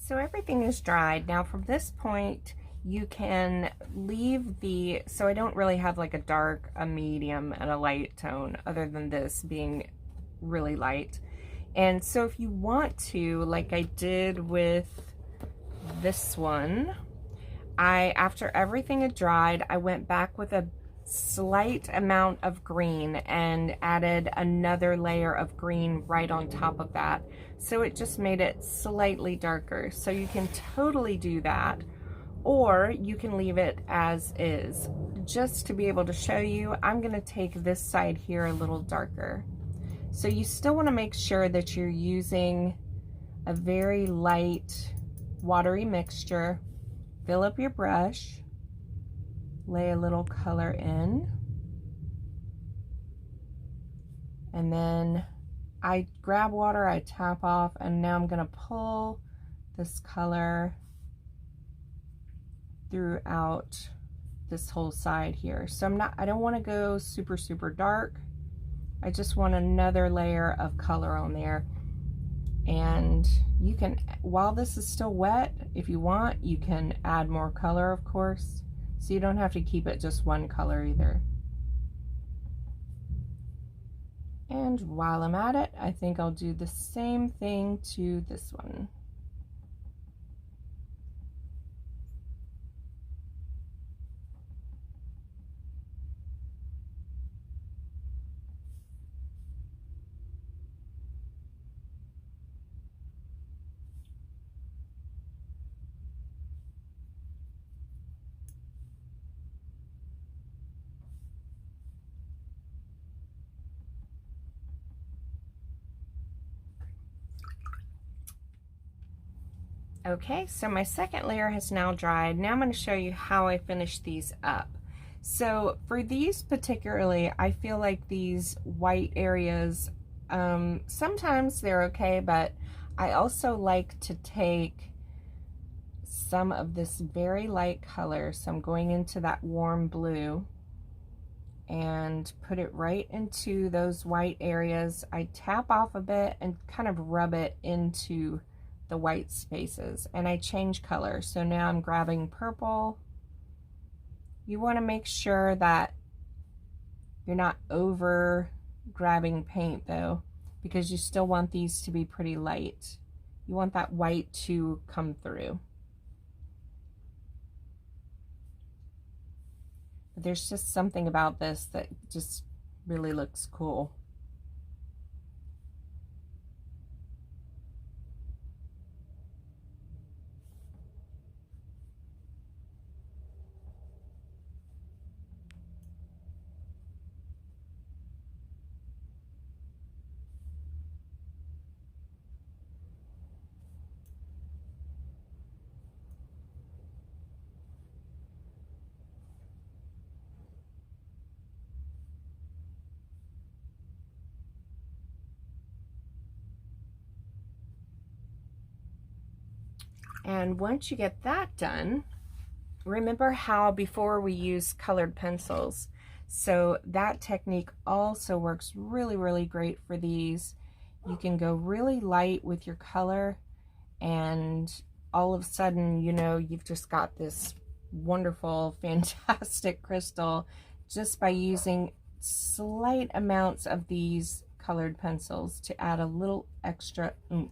So everything is dried. Now from this point, you can leave so I don't really have like a dark, a medium, and a light tone other than this being really light. And so if you want to, like I did with this one, after everything had dried, I went back with a slight amount of green and added another layer of green right on top of that. So it just made it slightly darker. So you can totally do that, or you can leave it as is. Just to be able to show you, I'm gonna take this side here a little darker. So you still wanna make sure that you're using a very light, watery mixture. Fill up your brush, lay a little color in, and then I grab water, I tap off, and now I'm gonna pull this color throughout this whole side here. So I don't wanna go super, super dark. I just want another layer of color on there. And you can, while this is still wet, if you want, you can add more color, of course. So you don't have to keep it just one color either. And while I'm at it, I think I'll do the same thing to this one. Okay, so my second layer has now dried. Now I'm going to show you how I finish these up. So for these particularly, I feel like these white areas, sometimes they're okay, but I also like to take some of this very light color. So I'm going into that warm blue and put it right into those white areas. I tap off a bit and kind of rub it into the white spaces, and I change color. So now I'm grabbing purple. You want to make sure that you're not over grabbing paint though, because you still want these to be pretty light. You want that white to come through. But there's just something about this that just really looks cool. And once you get that done, remember how before we used colored pencils. So that technique also works really, really great for these. You can go really light with your color, and all of a sudden, you know, you've just got this wonderful, fantastic crystal just by using slight amounts of these colored pencils to add a little extra oomph.